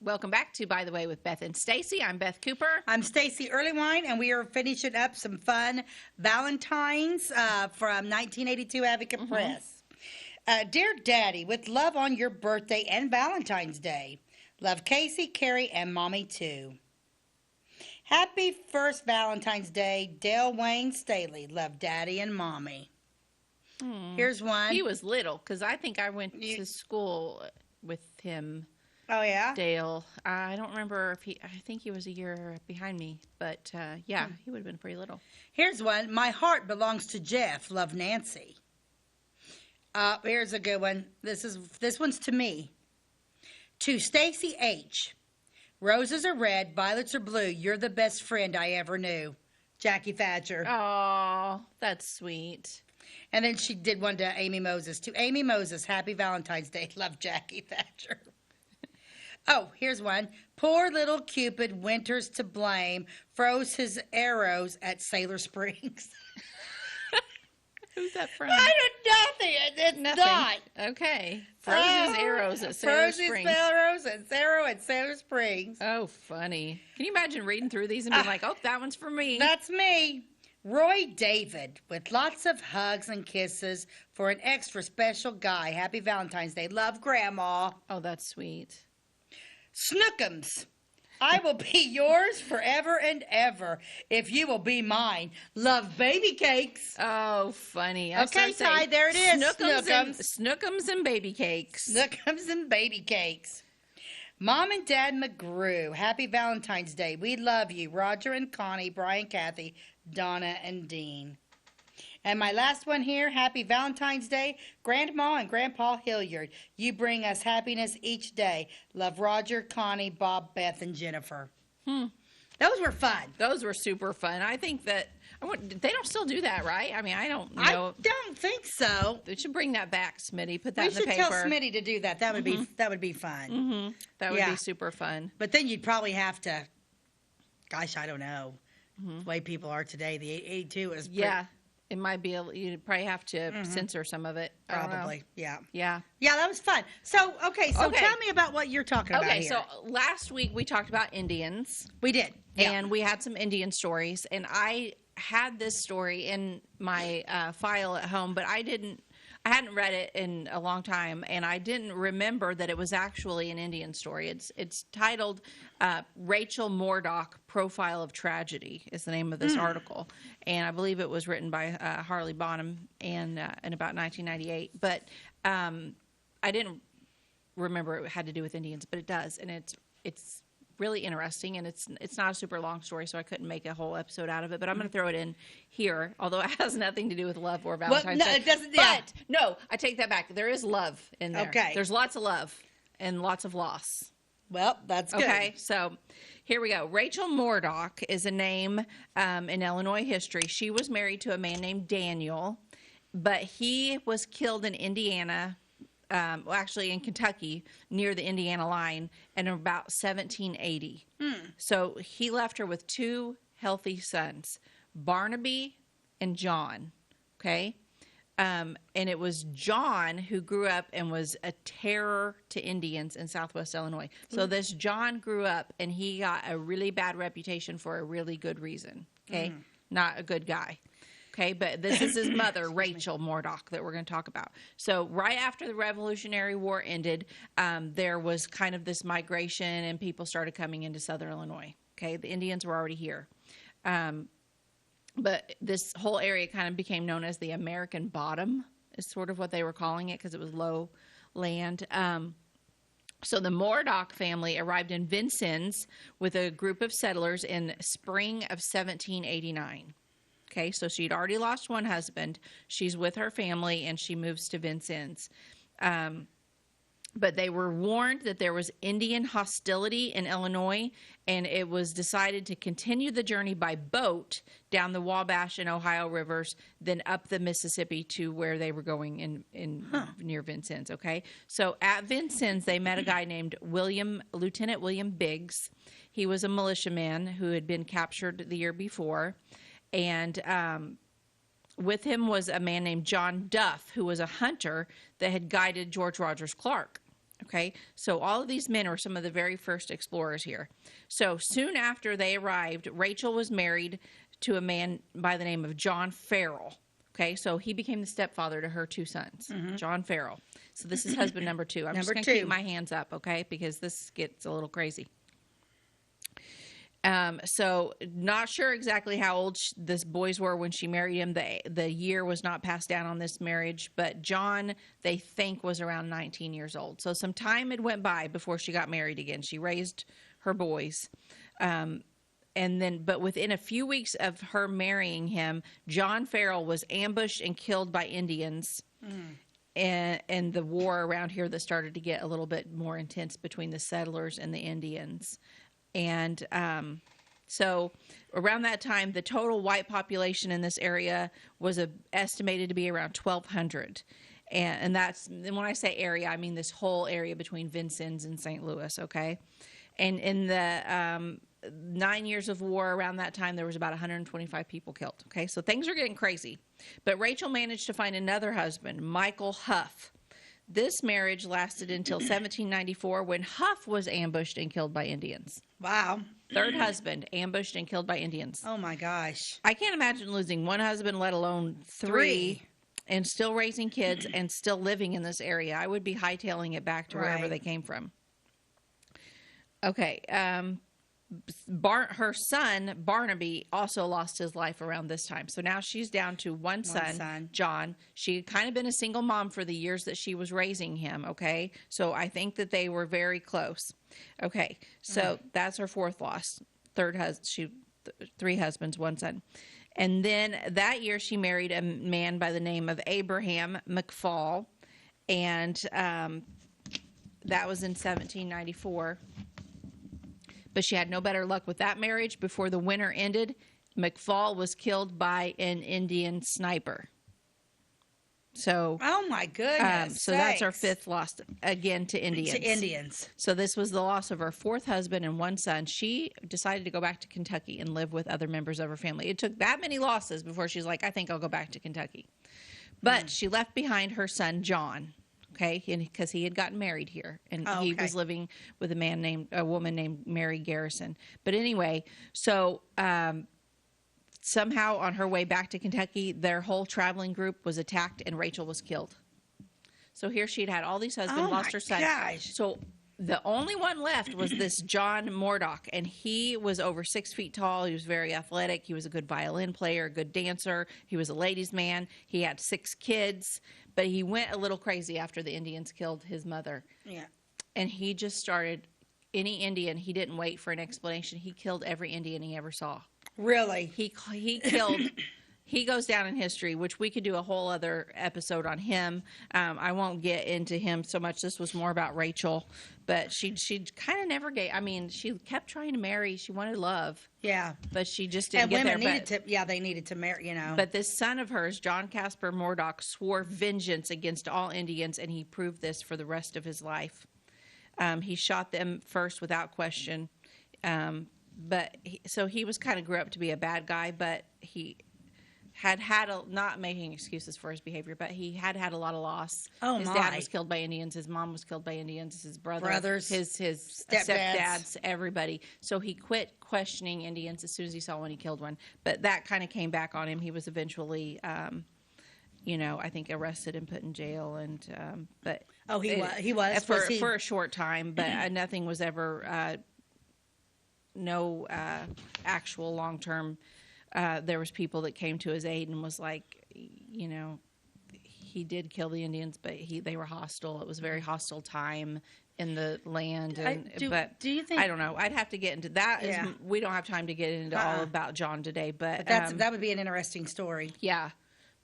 Welcome back to By the Way with Beth and Stacey. I'm Beth Cooper. I'm Stacey Earlywine, and we are finishing up some fun Valentines from 1982 Advocate Press. Dear Daddy, with love on your birthday and Valentine's Day, Love Casey, Carrie, and Mommy too. Happy first Valentine's Day, Dale Wayne Staley. Love Daddy and Mommy. Here's one. He was little because I think I went to school with him. Oh, yeah? Dale. I don't remember if I think he was a year behind me, but yeah, he would have been pretty little. Here's one. My heart belongs to Jeff. Love Nancy. Here's a good one. This one's to me. To Stacey H. Roses are red, violets are blue. You're the best friend I ever knew. Jackie Thatcher. Oh, that's sweet. And then she did one to Amy Moses. To Amy Moses, happy Valentine's Day. Love, Jackie Thatcher. Oh, here's one. Poor little Cupid, winter's to blame, froze his arrows at Sailor Springs. Who's that from? I did nothing. It's Nothing. not. Okay. Froze his arrows at Sailor Springs. Froze his arrows at Sailor Springs. Oh, funny. Can you imagine reading through these and being like, oh, that one's for me? That's me. Roy David, with lots of hugs and kisses for an extra special guy. Happy Valentine's Day. Love, Grandma. Oh, that's sweet. Snookums. I will be yours forever and ever if you will be mine. Love, Baby Cakes. Oh, funny. Okay, Ty, there it is. Snookums and baby cakes. Snookums and baby cakes. Mom and Dad McGrew, happy Valentine's Day. We love you. Roger and Connie, Brian, Kathy, Donna, and Dean. And my last one here, happy Valentine's Day, Grandma and Grandpa Hilliard. You bring us happiness each day. Love, Roger, Connie, Bob, Beth, and Jennifer. Those were fun. Those were super fun. I think that they don't still do that, right? I mean, I don't know. I don't think so. We should bring that back, Smitty. Put that in the paper. We should tell Smitty to do that. That would be fun. That would be super fun. But then you'd probably have to. Gosh, I don't know. The way people are today, the 82 is. It might be. You'd probably have to censor some of it. Probably, yeah. Yeah. Yeah, that was fun. So, tell me about what you're talking about here. So last week we talked about Indians. We did. Yeah. And we had some Indian stories. And I had this story in my file at home, but I hadn't read it in a long time, and I didn't remember that it was actually an Indian story. It's titled Rachel Murdoch, Profile of Tragedy is the name of this article. And I believe it was written by Harley Bonham in about 1998. But I didn't remember it had to do with Indians, but it does. And it's really interesting, and it's not a super long story, so I couldn't make a whole episode out of it. But I'm going to throw it in here, although it has nothing to do with love or Valentine's Day. It doesn't. But no, I take that back. There is love in there. Okay. There's lots of love and lots of loss. Well, that's good. Okay, so here we go. Rachel Murdoch is a name in Illinois history. She was married to a man named Daniel, but he was killed in Indiana. Actually in Kentucky near the Indiana line in about 1780. So he left her with two healthy sons, Barnaby and John. Okay. And it was John who grew up and was a terror to Indians in Southwest Illinois. So this John grew up and he got a really bad reputation for a really good reason. Okay. Not a good guy. Okay, but this is his mother, Rachel Murdoch, that we're going to talk about. So right after the Revolutionary War ended, there was kind of this migration and people started coming into southern Illinois. Okay, the Indians were already here. But this whole area kind of became known as the American Bottom, is sort of what they were calling it because it was low land. So the Murdoch family arrived in Vincennes with a group of settlers in spring of 1789. Okay, so she'd already lost one husband. She's with her family, and she moves to Vincennes. But they were warned that there was Indian hostility in Illinois, and it was decided to continue the journey by boat down the Wabash and Ohio rivers, then up the Mississippi to where they were going near Vincennes. Okay, so at Vincennes, they met a guy named Lieutenant William Biggs. He was a militiaman who had been captured the year before. And with him was a man named John Duff, who was a hunter that had guided George Rogers Clark. Okay, so all of these men were some of the very first explorers here. So soon after they arrived, Rachel was married to a man by the name of John Farrell. Okay, so he became the stepfather to her 2 sons, John Farrell. So this is husband number 2. I'm just Number going to 2. keep my hands up, okay, because this gets a little crazy. So not sure exactly how old this boys were when she married him. The year was not passed down on this marriage, but John, they think, was around 19 years old. So some time had went by before she got married again. She raised her boys. But within a few weeks of her marrying him, John Farrell was ambushed and killed by Indians. And the war around here that started to get a little bit more intense between the settlers and the Indians. And so around that time, the total white population in this area was estimated to be around 1,200. And when I say area, I mean this whole area between Vincennes and St. Louis, okay? And in the 9 years of war around that time, there was about 125 people killed, okay? So things are getting crazy. But Rachel managed to find another husband, Michael Huff. This marriage lasted until 1794 when Huff was ambushed and killed by Indians. Wow. Third husband, ambushed and killed by Indians. Oh, my gosh. I can't imagine losing one husband, let alone three, and still raising kids and still living in this area. I would be hightailing it back to wherever they came from. Okay. Her son, Barnaby, also lost his life around this time. So now she's down to one son, John. She had kind of been a single mom for the years that she was raising him, okay? So I think that they were very close. Okay, so that's her fourth loss. Three husbands, one son. And then that year she married a man by the name of Abraham McFall, and that was in 1794. But she had no better luck with that marriage. Before the winter ended, McFall was killed by an Indian sniper. So, oh my goodness! So that's our fifth loss again to Indians. So this was the loss of her fourth husband and one son. She decided to go back to Kentucky and live with other members of her family. It took that many losses before she's like, I think I'll go back to Kentucky. But she left behind her son John. Okay, because he had gotten married here, and he was living with a woman named Mary Garrison. But anyway, so somehow on her way back to Kentucky, their whole traveling group was attacked, and Rachel was killed. So here she'd had all these husbands, lost her son. Gosh. So the only one left was this John Moredock, and he was over 6 feet tall. He was very athletic. He was a good violin player, a good dancer. He was a ladies' man. He had 6 kids. But he went a little crazy after the Indians killed his mother. Yeah. And he just started, any Indian, he didn't wait for an explanation. He killed every Indian he ever saw. Really? He killed, he goes down in history, which we could do a whole other episode on him. I won't get into him so much. This was more about Rachel. But she kind of never gave, she kept trying to marry. She wanted love. Yeah. But she just didn't get there. And women they needed to marry, But this son of hers, John Casper Moredock, swore vengeance against all Indians, and he proved this for the rest of his life. He shot them first without question. So he was kind of grew up to be a bad guy, but he not making excuses for his behavior, but he had a lot of loss. Oh, his dad was killed by Indians. His mom was killed by Indians. His brothers, his stepdads, everybody. So he quit questioning Indians as soon as he saw one. He killed one. But that kind of came back on him. He was eventually, I think arrested and put in jail. And he was for a short time. But nothing was ever no actual long term. There was people that came to his aid and was like, he did kill the Indians, but they were hostile. It was a very hostile time in the land. Do you think? I don't know. I'd have to get into that. Yeah. We don't have time to get into all about John today, but that would be an interesting story. Yeah.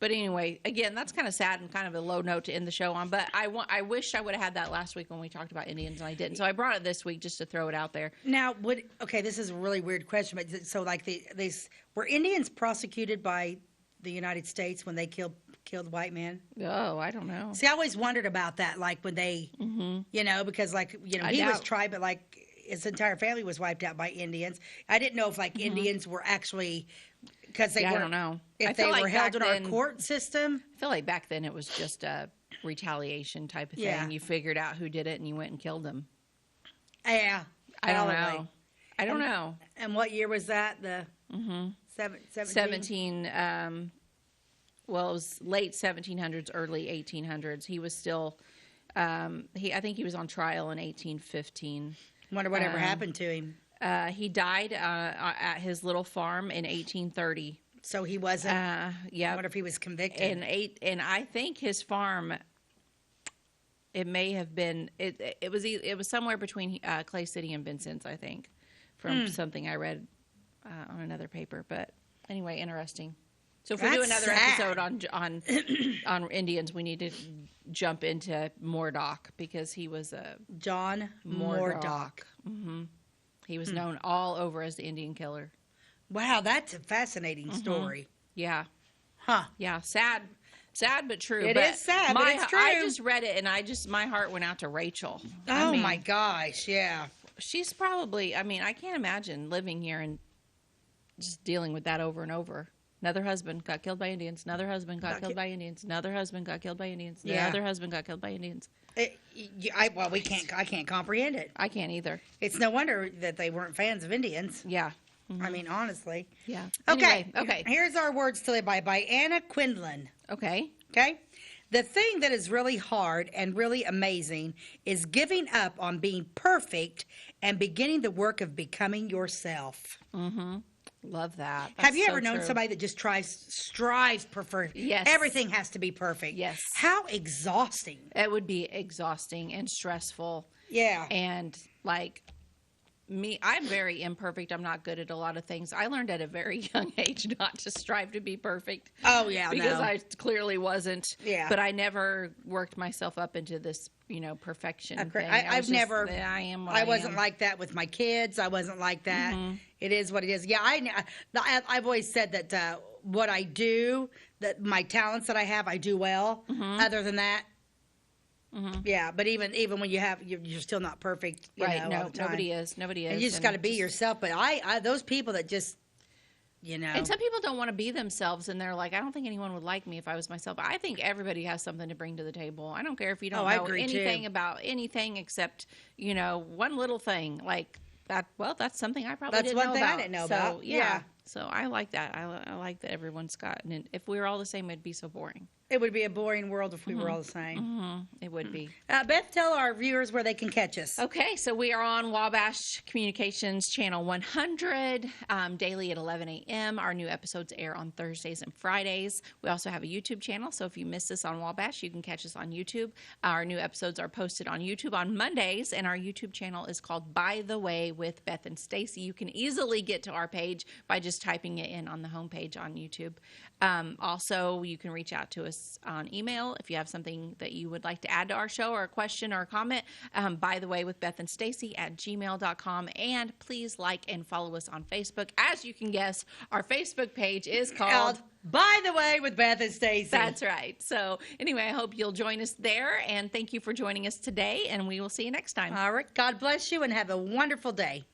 But anyway, again, that's kind of sad and kind of a low note to end the show on. But I wish I would have had that last week when we talked about Indians, and I didn't. So I brought it this week just to throw it out there. Now, this is a really weird question, but so like were Indians prosecuted by the United States when they killed white men? Oh, I don't know. See, I always wondered about that, like when they, because he was tried, but like his entire family was wiped out by Indians. I didn't know if Indians were actually. Because I don't know if they were held in our court system. I feel like back then it was just a retaliation type of thing. Yeah. You figured out who did it and you went and killed them. Yeah, I don't know. And what year was that? The 17. well, it was late 1700s, early 1800s. He was still, I think he was on trial in 1815. Wonder whatever happened to him. He died at his little farm in 1830. So he wasn't. Yeah. I wonder if he was convicted. And I think his farm. It may have been. It was somewhere between Clay City and Vincent's, I think, from something I read on another paper. But anyway, interesting. So if we do another episode on Indians, we need to jump into Moredock because he was a John Moredock. Mm-hmm. He was known all over as the Indian killer. Wow, that's a fascinating story. Yeah. Huh. Yeah. Sad but true. It is sad, but it's true. I just read it and my heart went out to Rachel. Oh my gosh, yeah. She's probably, I can't imagine living here and just dealing with that over and over. Another husband got killed by Indians. Another husband got killed by Indians. Another husband got killed by Indians. Yeah. Another husband got killed by Indians. I can't comprehend it. I can't either. It's no wonder that they weren't fans of Indians. Yeah. I mean, honestly. Yeah. Okay. Anyway, okay. Here's our words to live by Anna Quindlen. Okay. Okay. The thing that is really hard and really amazing is giving up on being perfect and beginning the work of becoming yourself. Mm-hmm. Love that. Have you ever known somebody that just strives perfect? Yes. Everything has to be perfect. Yes. How exhausting. It would be exhausting and stressful. Yeah. And like me, I'm very imperfect. I'm not good at a lot of things. I learned at a very young age not to strive to be perfect. Oh, yeah, because I clearly wasn't. Yeah. But I never worked myself up into this, perfection thing. I wasn't am. like that with my kids. I wasn't like that. Mm-hmm. It is what it is. Yeah, I've always said that what I do, that my talents that I have, I do well. Mm-hmm. Other than that, yeah. But even when you're still not perfect. Right? No, all the time. Nobody is. And you just got to be yourself. But I those people that just. And some people don't want to be themselves, and they're like, I don't think anyone would like me if I was myself. I think everybody has something to bring to the table. I don't care if you don't know anything about anything except, one little thing like that. Well, that's something I probably didn't know about. That's one thing I didn't know about. Yeah. So I like that. I like that everyone's got. And if we were all the same, it'd be so boring. It would be a boring world if we were all the same. Mm-hmm. It would be. Beth, tell our viewers where they can catch us. Okay, so we are on Wabash Communications Channel 100 daily at 11 a.m. Our new episodes air on Thursdays and Fridays. We also have a YouTube channel, so if you miss us on Wabash, you can catch us on YouTube. Our new episodes are posted on YouTube on Mondays, and our YouTube channel is called By the Way with Beth and Stacey. You can easily get to our page by just typing it in on the homepage on YouTube. Also, you can reach out to us on email if you have something that you would like to add to our show or a question or a comment. By the way, with Beth and Stacey at gmail.com. And please like and follow us on Facebook. As you can guess, our Facebook page is called By the Way with Beth and Stacey. That's right. So anyway, I hope you'll join us there. And thank you for joining us today. And we will see you next time. All right. God bless you and have a wonderful day.